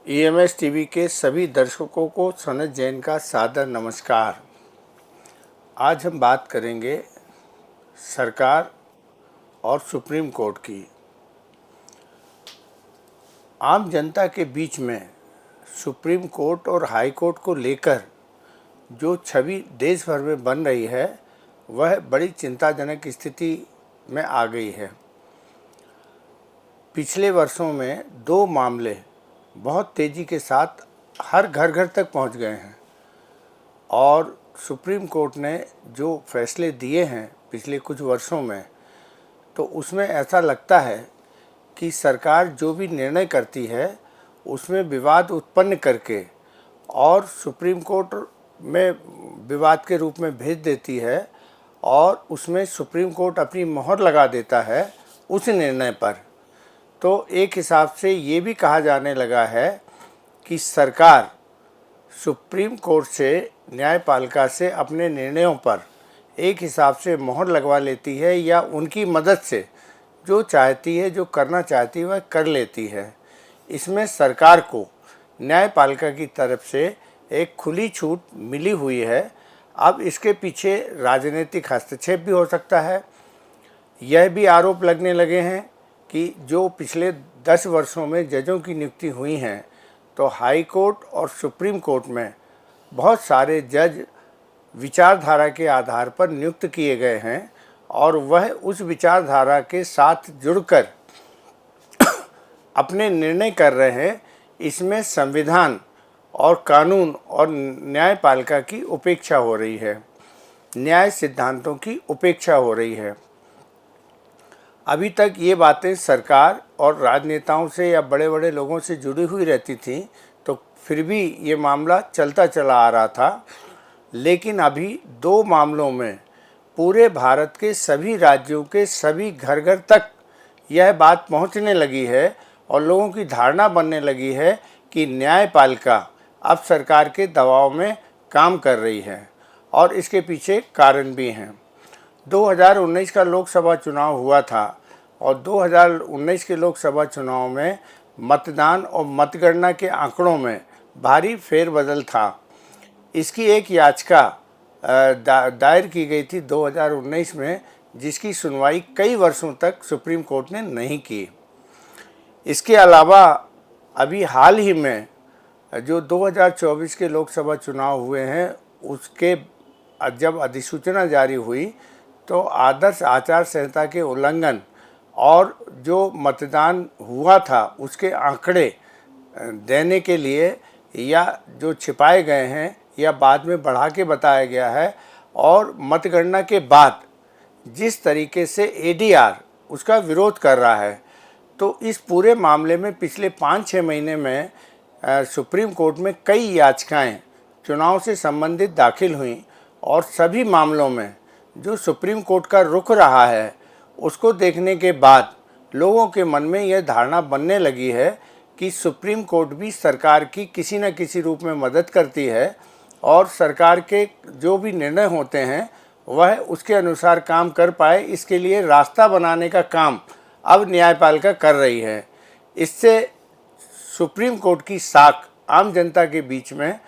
EMS TV के सभी दर्शकों को सनत जैन का सादर नमस्कार। आज हम बात करेंगे सरकार और सुप्रीम कोर्ट की। आम जनता के बीच में सुप्रीम कोर्ट और हाई कोर्ट को लेकर जो छवि देश भर में बन रही है वह बड़ी चिंताजनक स्थिति में आ गई है। पिछले वर्षों में दो मामले बहुत तेज़ी के साथ हर घर घर तक पहुंच गए हैं और सुप्रीम कोर्ट ने जो फैसले दिए हैं पिछले कुछ वर्षों में, तो उसमें ऐसा लगता है कि सरकार जो भी निर्णय करती है उसमें विवाद उत्पन्न करके और सुप्रीम कोर्ट में विवाद के रूप में भेज देती है और उसमें सुप्रीम कोर्ट अपनी मोहर लगा देता है उस निर्णय पर। तो एक हिसाब से ये भी कहा जाने लगा है कि सरकार सुप्रीम कोर्ट से, न्यायपालिका से अपने निर्णयों पर एक हिसाब से मोहर लगवा लेती है या उनकी मदद से जो चाहती है, जो करना चाहती है वह कर लेती है। इसमें सरकार को न्यायपालिका की तरफ से एक खुली छूट मिली हुई है। अब इसके पीछे राजनीतिक हस्तक्षेप भी हो सकता है। यह भी आरोप लगने लगे हैं कि जो पिछले 10 वर्षों में जजों की नियुक्ति हुई हैं, तो हाई कोर्ट और सुप्रीम कोर्ट में बहुत सारे जज विचारधारा के आधार पर नियुक्त किए गए हैं और वह उस विचारधारा के साथ जुड़कर अपने निर्णय कर रहे हैं। इसमें संविधान और कानून और न्यायपालिका की उपेक्षा हो रही है, न्याय सिद्धांतों की उपेक्षा हो रही है। अभी तक ये बातें सरकार और राजनेताओं से या बड़े बड़े लोगों से जुड़ी हुई रहती थी, तो फिर भी ये मामला चलता चला आ रहा था। लेकिन अभी दो मामलों में पूरे भारत के सभी राज्यों के सभी घर घर तक यह बात पहुंचने लगी है और लोगों की धारणा बनने लगी है कि न्यायपालिका अब सरकार के दबाव में काम कर रही है और इसके पीछे कारण भी हैं। 2019 का लोकसभा चुनाव हुआ था और 2019 के लोकसभा चुनाव में मतदान और मतगणना के आंकड़ों में भारी फेरबदल था। इसकी एक याचिका दायर की गई थी 2019 में, जिसकी सुनवाई कई वर्षों तक सुप्रीम कोर्ट ने नहीं की। इसके अलावा अभी हाल ही में जो 2024 के लोकसभा चुनाव हुए हैं, उसके जब अधिसूचना जारी हुई तो आदर्श आचार संहिता के उल्लंघन और जो मतदान हुआ था उसके आंकड़े देने के लिए या जो छिपाए गए हैं या बाद में बढ़ा के बताया गया है, और मतगणना के बाद जिस तरीके से एडीआर उसका विरोध कर रहा है, तो इस पूरे मामले में पिछले 5-6 महीने में सुप्रीम कोर्ट में कई याचिकाएं चुनाव से संबंधित दाखिल हुई और सभी मामलों में जो सुप्रीम कोर्ट का रुख रहा है उसको देखने के बाद लोगों के मन में यह धारणा बनने लगी है कि सुप्रीम कोर्ट भी सरकार की किसी न किसी रूप में मदद करती है और सरकार के जो भी निर्णय होते हैं वह उसके अनुसार काम कर पाए, इसके लिए रास्ता बनाने का काम अब न्यायपालिका कर रही है। इससे सुप्रीम कोर्ट की साख आम जनता के बीच में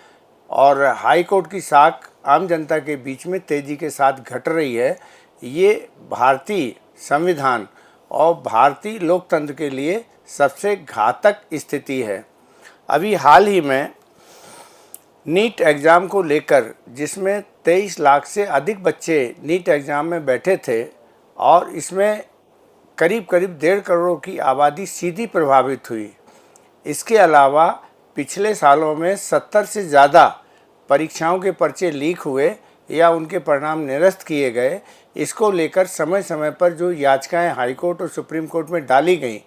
और हाई कोर्ट की साख आम जनता के बीच में तेज़ी के साथ घट रही है। ये भारतीय संविधान और भारतीय लोकतंत्र के लिए सबसे घातक स्थिति है। अभी हाल ही में नीट एग्ज़ाम को लेकर, जिसमें 23 लाख से अधिक बच्चे नीट एग्ज़ाम में बैठे थे और इसमें करीब करीब 1.5 करोड़ की आबादी सीधी प्रभावित हुई। इसके अलावा पिछले सालों में 70 से ज़्यादा परीक्षाओं के पर्चे लीक हुए या उनके परिणाम निरस्त किए गए। इसको लेकर समय समय पर जो याचिकाएं हाई कोर्ट और सुप्रीम कोर्ट में डाली गईं,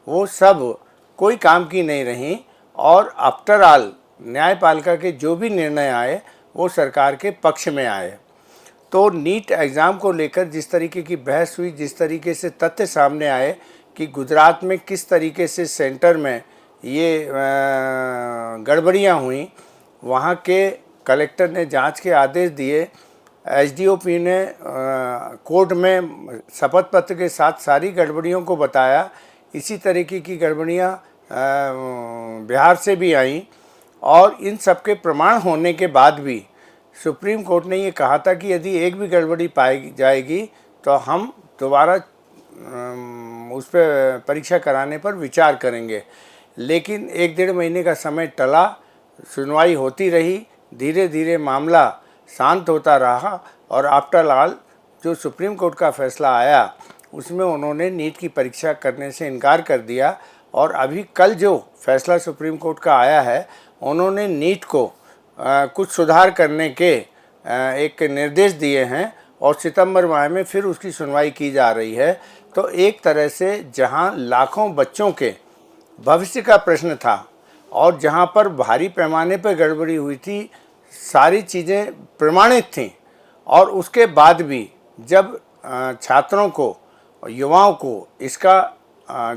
वो सब कोई काम की नहीं रहीं और आफ्टर ऑल न्यायपालिका के जो भी निर्णय आए वो सरकार के पक्ष में आए। तो नीट एग्ज़ाम को लेकर जिस तरीके की बहस हुई, जिस तरीके से तथ्य सामने आए कि गुजरात में किस तरीके से सेंटर में ये गड़बड़ियाँ हुई, वहाँ के कलेक्टर ने जांच के आदेश दिए, एसडीओपी ने कोर्ट में शपथ पत्र के साथ सारी गड़बड़ियों को बताया। इसी तरीके की गड़बड़ियाँ बिहार से भी आई, और इन सब के प्रमाण होने के बाद भी सुप्रीम कोर्ट ने ये कहा था कि यदि एक भी गड़बड़ी पाई जाएगी तो हम दोबारा उस पर परीक्षा कराने पर विचार करेंगे। लेकिन 1-1.5 महीने का समय टला, सुनवाई होती रही, धीरे धीरे मामला शांत होता रहा, और आफ्टर ऑल जो सुप्रीम कोर्ट का फैसला आया उसमें उन्होंने नीट की परीक्षा करने से इनकार कर दिया। और अभी कल जो फैसला सुप्रीम कोर्ट का आया है, उन्होंने नीट को कुछ सुधार करने के एक निर्देश दिए हैं, और सितंबर माह में फिर उसकी सुनवाई की जा रही है। तो एक तरह से जहां लाखों बच्चों के भविष्य का प्रश्न था और जहां पर भारी पैमाने पर गड़बड़ी हुई थी, सारी चीज़ें प्रमाणित थीं, और उसके बाद भी जब छात्रों को, युवाओं को इसका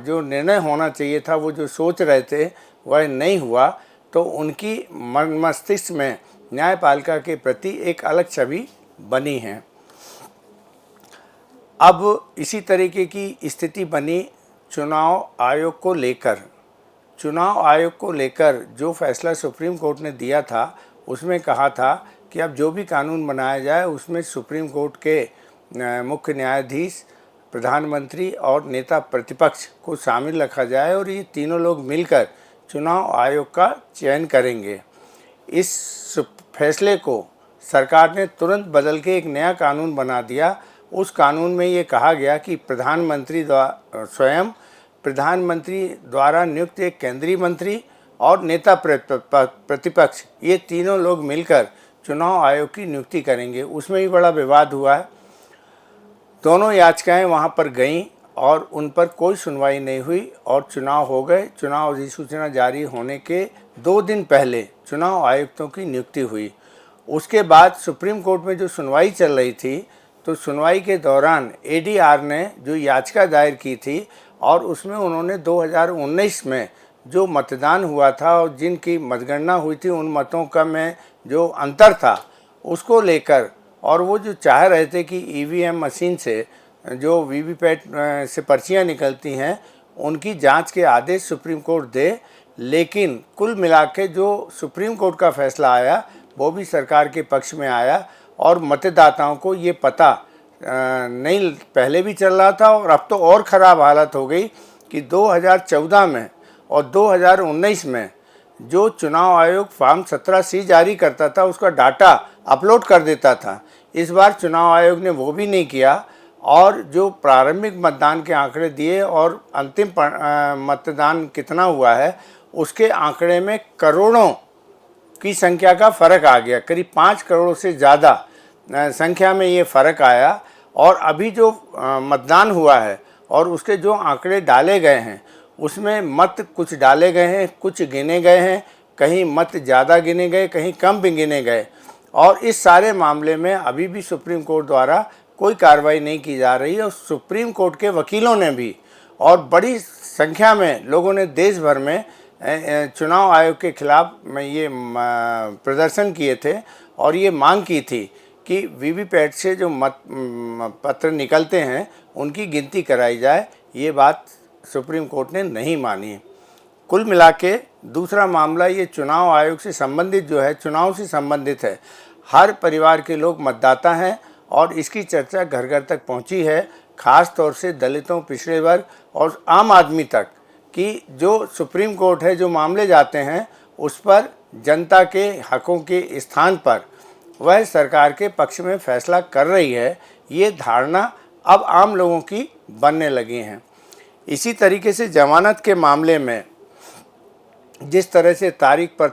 जो निर्णय होना चाहिए था, वो जो सोच रहे थे वह नहीं हुआ, तो उनकी मस्तिष्क में न्यायपालिका के प्रति एक अलग छवि बनी है। अब इसी तरीके की स्थिति बनी चुनाव आयोग को लेकर। चुनाव आयोग को लेकर जो फैसला सुप्रीम कोर्ट ने दिया था, उसमें कहा था कि अब जो भी कानून बनाया जाए उसमें सुप्रीम कोर्ट के मुख्य न्यायाधीश, प्रधानमंत्री और नेता प्रतिपक्ष को शामिल रखा जाए, और ये तीनों लोग मिलकर चुनाव आयोग का चयन करेंगे। इस फैसले को सरकार ने तुरंत बदल के एक नया कानून बना दिया। उस कानून में ये कहा गया कि प्रधानमंत्री द्वारा नियुक्त एक केंद्रीय मंत्री और नेता प्रतिपक्ष, ये तीनों लोग मिलकर चुनाव आयोग की नियुक्ति करेंगे। उसमें भी बड़ा विवाद हुआ है। दोनों याचिकाएं वहां पर गईं और उन पर कोई सुनवाई नहीं हुई, और चुनाव हो गए। चुनाव अधिसूचना जारी होने के 2 दिन पहले चुनाव आयुक्तों की नियुक्ति हुई। उसके बाद सुप्रीम कोर्ट में जो सुनवाई चल रही थी, तो सुनवाई के दौरान एडीआर ने जो याचिका दायर की थी, और उसमें उन्होंने 2019 में जो मतदान हुआ था और जिनकी मतगणना हुई थी, उन मतों का में जो अंतर था उसको लेकर, और वो जो चाह रहे थे कि ईवीएम मशीन से जो वीवीपैट से पर्चियां निकलती हैं, उनकी जांच के आदेश सुप्रीम कोर्ट दे। लेकिन कुल मिला के जो सुप्रीम कोर्ट का फैसला आया वो भी सरकार के पक्ष में आया, और मतदाताओं को ये पता नहीं पहले भी चल रहा था, और अब तो और ख़राब हालत हो गई कि 2014 में और 2019 में जो चुनाव आयोग फॉर्म 17C जारी करता था, उसका डाटा अपलोड कर देता था। इस बार चुनाव आयोग ने वो भी नहीं किया, और जो प्रारंभिक मतदान के आंकड़े दिए और अंतिम मतदान कितना हुआ है उसके आंकड़े में करोड़ों की संख्या का फ़र्क आ गया। करीब 5 करोड़ से ज़्यादा संख्या में ये फ़र्क आया। और अभी जो मतदान हुआ है और उसके जो आंकड़े डाले गए हैं, उसमें मत कुछ डाले गए हैं, कुछ गिने गए हैं, कहीं मत ज़्यादा गिने गए, कहीं कम भी गिने गए। और इस सारे मामले में अभी भी सुप्रीम कोर्ट द्वारा कोई कार्रवाई नहीं की जा रही है। और सुप्रीम कोर्ट के वकीलों ने भी, और बड़ी संख्या में लोगों ने देश भर में चुनाव आयोग के खिलाफ में ये प्रदर्शन किए थे, और ये मांग की थी कि वीवीपैट से जो मत पत्र निकलते हैं उनकी गिनती कराई जाए। ये बात सुप्रीम कोर्ट ने नहीं मानी। कुल मिला के दूसरा मामला ये चुनाव आयोग से संबंधित जो है, चुनाव से संबंधित है। हर परिवार के लोग मतदाता हैं, और इसकी चर्चा घर घर तक पहुंची है, ख़ास तौर से दलितों, पिछड़े वर्ग और आम आदमी तक, कि जो सुप्रीम कोर्ट है, जो मामले जाते हैं उस पर जनता के हकों के स्थान पर वह सरकार के पक्ष में फैसला कर रही है, ये धारणा अब आम लोगों की बनने लगी हैं। इसी तरीके से जमानत के मामले में जिस तरह से तारीख पर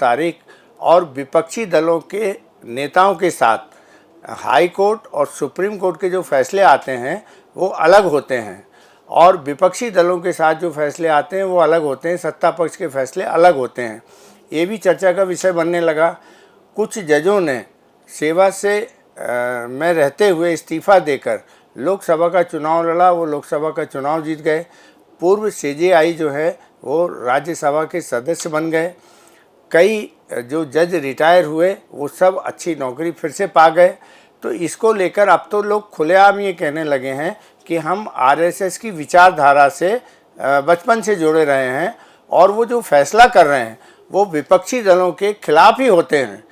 तारीख और विपक्षी दलों के नेताओं के साथ हाई कोर्ट और सुप्रीम कोर्ट के जो फैसले आते हैं वो अलग होते हैं, और विपक्षी दलों के साथ जो फैसले आते हैं वो अलग होते हैं, सत्ता पक्ष के फैसले अलग होते हैं। ये भी चर्चा का विषय बनने लगा। कुछ जजों ने सेवा से में रहते हुए इस्तीफ़ा देकर लोकसभा का चुनाव लड़ा, वो लोकसभा का चुनाव जीत गए। पूर्व सीजेआई जो है वो राज्यसभा के सदस्य बन गए। कई जो जज रिटायर हुए वो सब अच्छी नौकरी फिर से पा गए। तो इसको लेकर अब तो लोग खुलेआम ये कहने लगे हैं कि हम आरएसएस की विचारधारा से बचपन से जुड़े रहे हैं और वो जो फैसला कर रहे हैं वो विपक्षी दलों के खिलाफ ही होते हैं।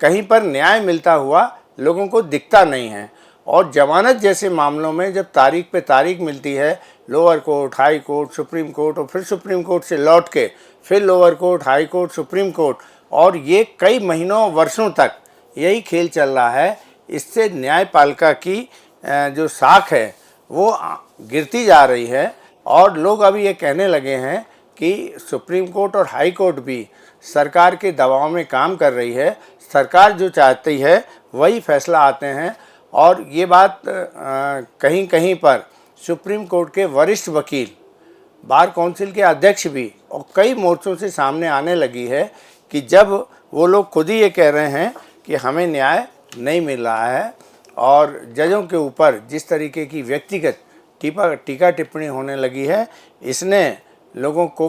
कहीं पर न्याय मिलता हुआ लोगों को दिखता नहीं है। और जमानत जैसे मामलों में जब तारीख पे तारीख मिलती है, lower court, high court, supreme court और फिर सुप्रीम कोर्ट से लौट के फिर lower court, high court, supreme court, और ये कई महीनों वर्षों तक यही खेल चल रहा है। इससे न्यायपालिका की जो साख है वो गिरती जा रही है। और लोग अभी ये कहने लगे हैं कि सुप्रीम कोर्ट और हाई कोर्ट भी सरकार के दबाव में काम कर रही है, सरकार जो चाहती है वही फैसला आते हैं। और ये बात कहीं कहीं पर सुप्रीम कोर्ट के वरिष्ठ वकील, बार काउंसिल के अध्यक्ष भी और कई मोर्चों से सामने आने लगी है कि जब वो लोग खुद ही ये कह रहे हैं कि हमें न्याय नहीं मिल रहा है और जजों के ऊपर जिस तरीके की व्यक्तिगत टीका टिप्पणी होने लगी है, इसने लोगों को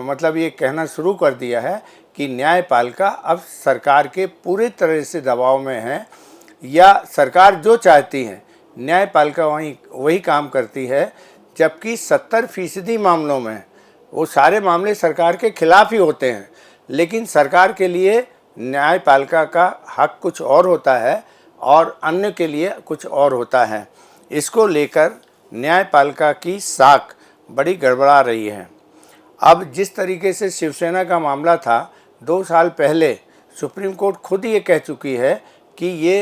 मतलब ये कहना शुरू कर दिया है कि न्यायपालिका अब सरकार के पूरी तरह से दबाव में है, या सरकार जो चाहती है न्यायपालिका वही काम करती है। जबकि 70% मामलों में वो सारे मामले सरकार के खिलाफ ही होते हैं, लेकिन सरकार के लिए न्यायपालिका का हक कुछ और होता है और अन्य के लिए कुछ और होता है। इसको लेकर न्यायपालिका की साख बड़ी गड़बड़ा रही है। अब जिस तरीके से शिवसेना का मामला था 2 साल पहले, सुप्रीम कोर्ट खुद ये कह चुकी है कि ये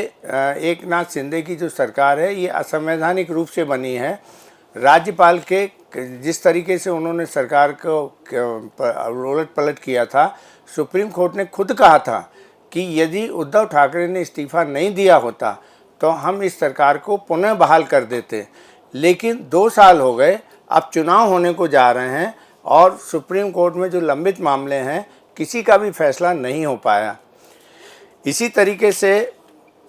एकनाथ शिंदे की जो सरकार है ये असंवैधानिक रूप से बनी है। राज्यपाल के जिस तरीके से उन्होंने सरकार को उलट पलट किया था, सुप्रीम कोर्ट ने खुद कहा था कि यदि उद्धव ठाकरे ने इस्तीफ़ा नहीं दिया होता तो हम इस सरकार को पुनः बहाल कर देते। लेकिन 2 साल हो गए, अब चुनाव होने को जा रहे हैं और सुप्रीम कोर्ट में जो लंबित मामले हैं किसी का भी फैसला नहीं हो पाया। इसी तरीके से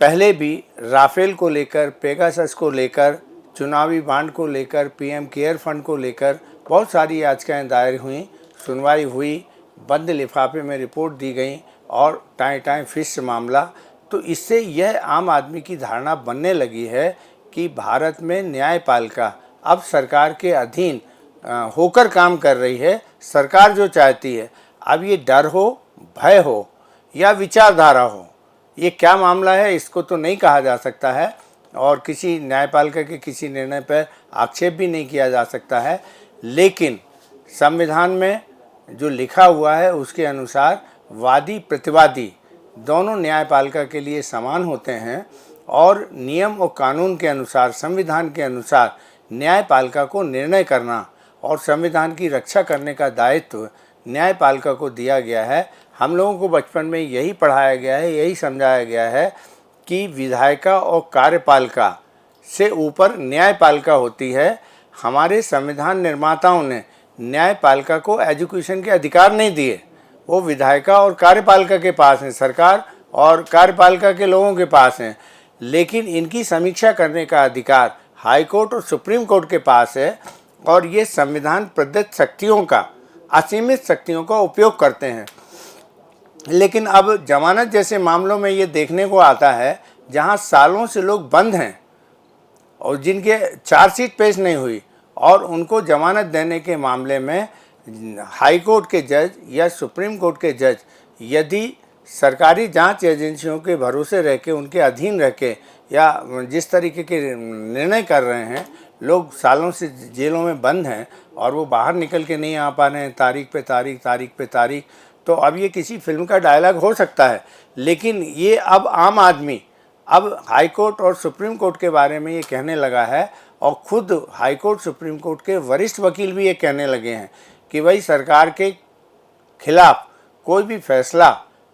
पहले भी राफेल को लेकर, पेगासस को लेकर, चुनावी बांड को लेकर, पीएम केयर फंड को लेकर बहुत सारी याचिकाएं दायर हुई, सुनवाई हुई, बंद लिफाफे में रिपोर्ट दी गई और टाइम फिश मामला। तो इससे यह आम आदमी की धारणा बनने लगी है कि भारत में न्यायपालिका अब सरकार के अधीन होकर काम कर रही है, सरकार जो चाहती है। अब ये डर हो, भय हो या विचारधारा हो, ये क्या मामला है इसको तो नहीं कहा जा सकता है और किसी न्यायपालिका के किसी निर्णय पर आक्षेप भी नहीं किया जा सकता है। लेकिन संविधान में जो लिखा हुआ है उसके अनुसार वादी प्रतिवादी दोनों न्यायपालिका के लिए समान होते हैं और नियम और कानून के अनुसार, संविधान के अनुसार न्यायपालिका को निर्णय करना और संविधान की रक्षा करने का दायित्व न्यायपालिका को दिया गया है। हम लोगों को बचपन में यही पढ़ाया गया है, यही समझाया गया है कि विधायिका और कार्यपालिका से ऊपर न्यायपालिका होती है। हमारे संविधान निर्माताओं ने न्यायपालिका को एजुकेशन के अधिकार नहीं दिए, वो विधायिका और कार्यपालिका के पास हैं, सरकार और कार्यपालिका के लोगों के पास हैं। लेकिन इनकी समीक्षा करने का अधिकार हाई कोर्ट और सुप्रीम कोर्ट के पास है और ये संविधान प्रदत्त शक्तियों का, असीमित शक्तियों का उपयोग करते हैं। लेकिन अब जमानत जैसे मामलों में ये देखने को आता है जहां सालों से लोग बंद हैं और जिनके चार्जशीट पेश नहीं हुई और उनको जमानत देने के मामले में हाई कोर्ट के जज या सुप्रीम कोर्ट के जज यदि सरकारी जांच एजेंसियों के भरोसे रह के, उनके अधीन रह के या जिस तरीके के निर्णय कर रहे हैं, लोग सालों से जेलों में बंद हैं और वो बाहर निकल के नहीं आ पा रहे हैं तारीख पे तारीख, तारीख पे तारीख। तो अब ये किसी फिल्म का डायलॉग हो सकता है, लेकिन ये अब आम आदमी अब हाई कोर्ट और सुप्रीम कोर्ट के बारे में ये कहने लगा है और ख़ुद हाई कोर्ट, सुप्रीम कोर्ट के वरिष्ठ वकील भी ये कहने लगे हैं कि भाई सरकार के खिलाफ कोई भी फैसला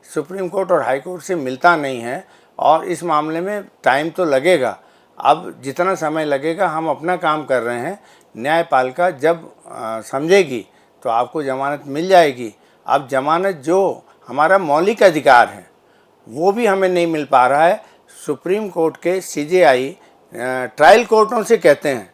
सुप्रीम कोर्ट और हाई कोर्ट से मिलता नहीं है और इस मामले में टाइम तो लगेगा। अब जितना समय लगेगा हम अपना काम कर रहे हैं, न्यायपालिका जब समझेगी तो आपको ज़मानत मिल जाएगी। अब ज़मानत जो हमारा मौलिक अधिकार है वो भी हमें नहीं मिल पा रहा है। सुप्रीम कोर्ट के सीजेआई ट्रायल कोर्टों से कहते हैं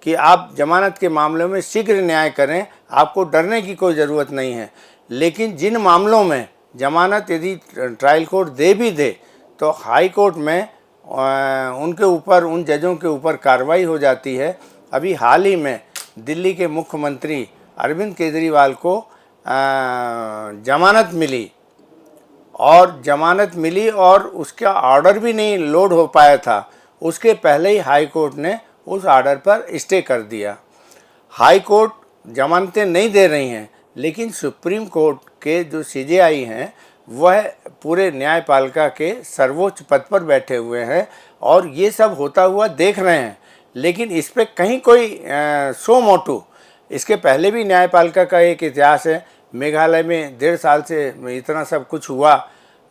कि आप जमानत के मामलों में शीघ्र न्याय करें, आपको डरने की कोई ज़रूरत नहीं है। लेकिन जिन मामलों में जमानत यदि ट्रायल कोर्ट दे भी दे तो हाई कोर्ट में उनके ऊपर, उन जजों के ऊपर कार्रवाई हो जाती है। अभी हाल ही में दिल्ली के मुख्यमंत्री अरविंद केजरीवाल को जमानत मिली और उसका ऑर्डर भी नहीं लोड हो पाया था, उसके पहले ही हाई कोर्ट ने उस ऑर्डर पर स्टे कर दिया। हाई कोर्ट जमानतें नहीं दे रही हैं, लेकिन सुप्रीम कोर्ट के जो सीजेआई हैं वह पूरे न्यायपालिका के सर्वोच्च पद पर बैठे हुए हैं और ये सब होता हुआ देख रहे हैं, लेकिन इस पर कहीं कोई सो मोटू। इसके पहले भी न्यायपालिका का एक इतिहास है। मेघालय में 1.5 साल से इतना सब कुछ हुआ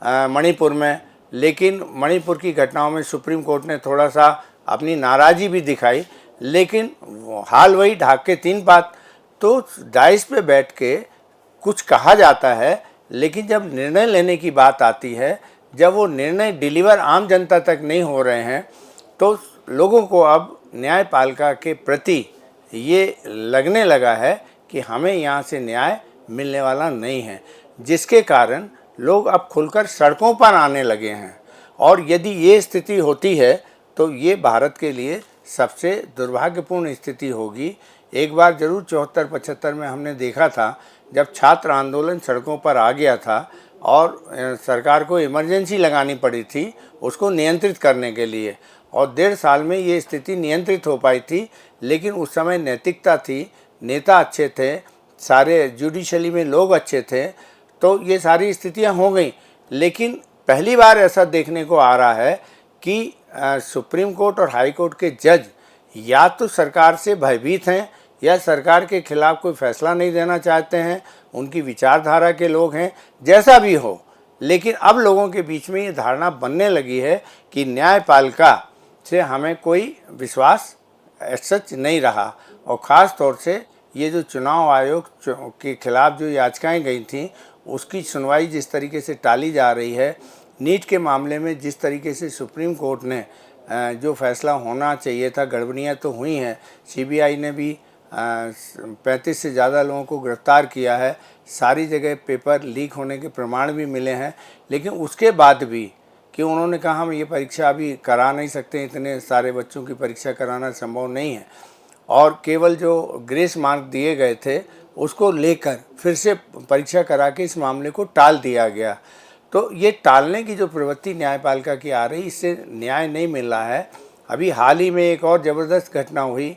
मणिपुर में, लेकिन मणिपुर की घटनाओं में सुप्रीम कोर्ट ने थोड़ा सा अपनी नाराज़गी भी दिखाई, लेकिन हाल वही ढाक के 3 बात। तो डाइस पे बैठ के कुछ कहा जाता है, लेकिन जब निर्णय लेने की बात आती है, जब वो निर्णय डिलीवर आम जनता तक नहीं हो रहे हैं, तो लोगों को अब न्यायपालिका के प्रति ये लगने लगा है कि हमें यहाँ से न्याय मिलने वाला नहीं है, जिसके कारण लोग अब खुलकर सड़कों पर आने लगे हैं। और यदि ये स्थिति होती है तो ये भारत के लिए सबसे दुर्भाग्यपूर्ण स्थिति होगी। एक बार ज़रूर 74-75 में हमने देखा था, जब छात्र आंदोलन सड़कों पर आ गया था और सरकार को इमरजेंसी लगानी पड़ी थी उसको नियंत्रित करने के लिए, और 1.5 साल में ये स्थिति नियंत्रित हो पाई थी। लेकिन उस समय नैतिकता थी, नेता अच्छे थे, सारे जुडिशरी में लोग अच्छे थे, तो ये सारी स्थितियां हो गई। लेकिन पहली बार ऐसा देखने को आ रहा है कि सुप्रीम कोर्ट और हाई कोर्ट के जज या तो सरकार से भयभीत हैं या सरकार के खिलाफ कोई फैसला नहीं देना चाहते हैं, उनकी विचारधारा के लोग हैं, जैसा भी हो। लेकिन अब लोगों के बीच में ये धारणा बनने लगी है कि न्यायपालिका से हमें कोई विश्वास सच नहीं रहा। और ख़ास तौर से ये जो चुनाव आयोग के खिलाफ जो याचिकाएं गई थीं, उसकी सुनवाई जिस तरीके से टाली जा रही है, नीट के मामले में जिस तरीके से सुप्रीम कोर्ट ने जो फैसला होना चाहिए था, गड़बड़ियाँ तो हुई हैं। सीबीआई ने भी 35 से ज़्यादा लोगों को गिरफ्तार किया है, सारी जगह पेपर लीक होने के प्रमाण भी मिले हैं, लेकिन उसके बाद भी कि उन्होंने कहा हम ये परीक्षा अभी करा नहीं सकते, इतने सारे बच्चों की परीक्षा कराना संभव नहीं है, और केवल जो ग्रेस मार्क दिए गए थे उसको लेकर फिर से परीक्षा करा के इस मामले को टाल दिया गया। तो ये टालने की जो प्रवृत्ति न्यायपालिका की आ रही, इससे न्याय नहीं मिल रहा है। अभी हाल ही में एक और ज़बरदस्त घटना हुई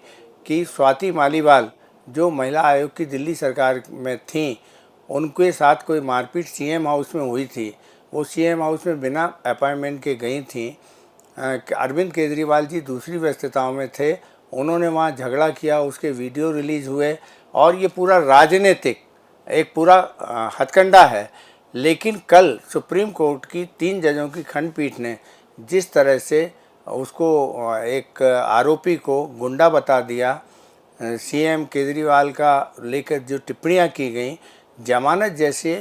कि स्वाति मालीवाल जो महिला आयोग की दिल्ली सरकार में थी, उनके साथ कोई मारपीट सीएम हाउस में हुई थी। वो सीएम हाउस में बिना अपॉइंटमेंट के गई थी। अरविंद केजरीवाल जी दूसरी व्यस्तताओं में थे, उन्होंने वहाँ झगड़ा किया, उसके वीडियो रिलीज़ हुए, और ये पूरा राजनीतिक एक पूरा हथकंडा है। लेकिन कल सुप्रीम कोर्ट की 3 जजों की खंडपीठ ने जिस तरह से उसको एक आरोपी को गुंडा बता दिया, सीएम केजरीवाल का लेकर जो टिप्पणियां की गई, जमानत जैसे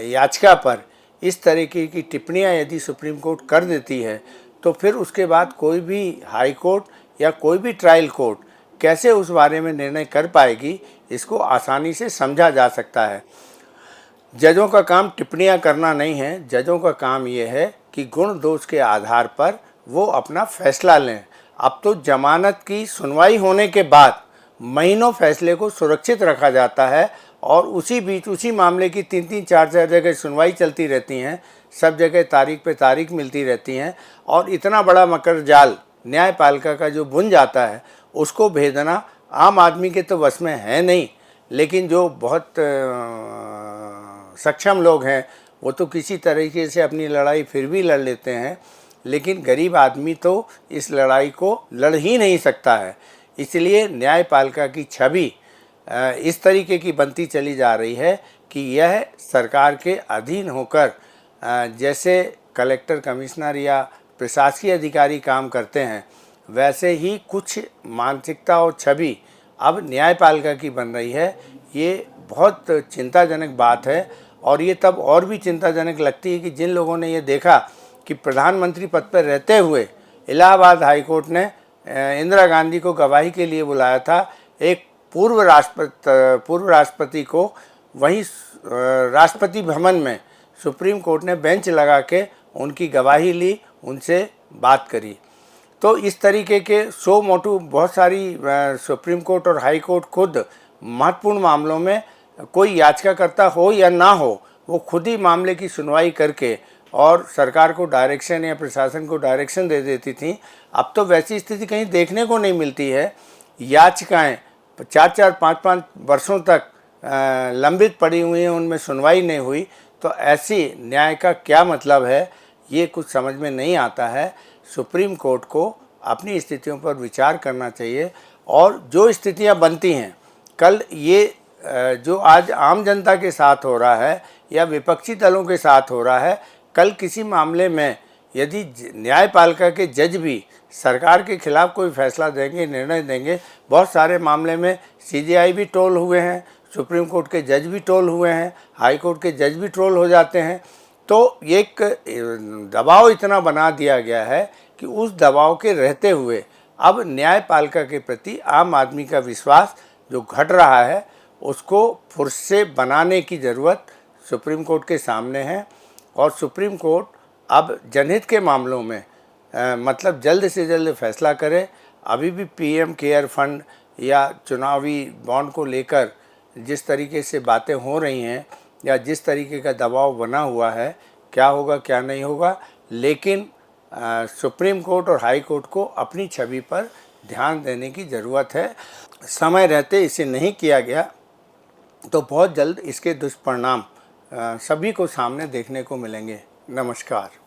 याचिका पर इस तरीके की टिप्पणियां यदि सुप्रीम कोर्ट कर देती है, तो फिर उसके बाद कोई भी हाई कोर्ट या कोई भी ट्रायल कोर्ट कैसे उस बारे में निर्णय कर पाएगी, इसको आसानी से समझा जा सकता है। जजों का काम टिप्पणियां करना नहीं है, जजों का काम ये है कि गुण दोष के आधार पर वो अपना फैसला लें। अब तो जमानत की सुनवाई होने के बाद महीनों फैसले को सुरक्षित रखा जाता है, और उसी बीच उसी मामले की 3-3 4-4 जगह सुनवाई चलती रहती हैं, सब जगह तारीख पे तारीख मिलती रहती हैं, और इतना बड़ा मकर जाल न्यायपालिका का जो बुन जाता है, उसको भेदना आम आदमी के तो वश में है नहीं। लेकिन जो बहुत सक्षम लोग हैं वो तो किसी तरीके से अपनी लड़ाई फिर भी लड़ लेते हैं, लेकिन गरीब आदमी तो इस लड़ाई को लड़ ही नहीं सकता है। इसलिए न्यायपालिका की छवि इस तरीके की बनती चली जा रही है कि यह सरकार के अधीन होकर जैसे कलेक्टर, कमिश्नर या प्रशासकीय अधिकारी काम करते हैं, वैसे ही कुछ मानसिकता और छवि अब न्यायपालिका की बन रही है। ये बहुत चिंताजनक बात है, और ये तब और भी चिंताजनक लगती है कि जिन लोगों ने ये देखा कि प्रधानमंत्री पद पर रहते हुए इलाहाबाद हाई कोर्ट ने इंदिरा गांधी को गवाही के लिए बुलाया था, एक पूर्व राष्ट्रपति को वहीं राष्ट्रपति भवन में सुप्रीम कोर्ट ने बेंच लगा के उनकी गवाही ली, उनसे बात करी। तो इस तरीके के सो मोटू बहुत सारी सुप्रीम कोर्ट और हाई कोर्ट खुद महत्वपूर्ण मामलों में कोई याचिकाकर्ता हो या ना हो, वो खुद ही मामले की सुनवाई करके और सरकार को डायरेक्शन या प्रशासन को डायरेक्शन दे देती थी। अब तो वैसी स्थिति कहीं देखने को नहीं मिलती है। याचिकाएं 4-4, 5-5 वर्षों तक लंबित पड़ी हुई हैं, उनमें सुनवाई नहीं हुई। तो ऐसी न्याय का क्या मतलब है, ये कुछ समझ में नहीं आता है। सुप्रीम कोर्ट को अपनी स्थितियों पर विचार करना चाहिए और जो स्थितियां बनती हैं, कल ये जो आज आम जनता के साथ हो रहा है या विपक्षी दलों के साथ हो रहा है, कल किसी मामले में यदि न्यायपालिका के जज भी सरकार के खिलाफ कोई फैसला देंगे, निर्णय देंगे, बहुत सारे मामले में सीजेआई भी ट्रोल हुए हैं, सुप्रीम कोर्ट के जज भी ट्रोल हुए हैं, हाई कोर्ट के जज भी ट्रोल हो जाते हैं। तो एक दबाव इतना बना दिया गया है कि उस दबाव के रहते हुए अब न्यायपालिका के प्रति आम आदमी का विश्वास जो घट रहा है, उसको फिर से बनाने की ज़रूरत सुप्रीम कोर्ट के सामने है। और सुप्रीम कोर्ट अब जनहित के मामलों में मतलब जल्द से जल्द फैसला करे। अभी भी पीएम केयर फंड या चुनावी बॉन्ड को लेकर जिस तरीके से बातें हो रही हैं या जिस तरीके का दबाव बना हुआ है, क्या होगा क्या नहीं होगा, लेकिन सुप्रीम कोर्ट और हाई कोर्ट को अपनी छवि पर ध्यान देने की ज़रूरत है। समय रहते इसे नहीं किया गया तो बहुत जल्द इसके दुष्परिणाम सभी को सामने देखने को मिलेंगे। नमस्कार।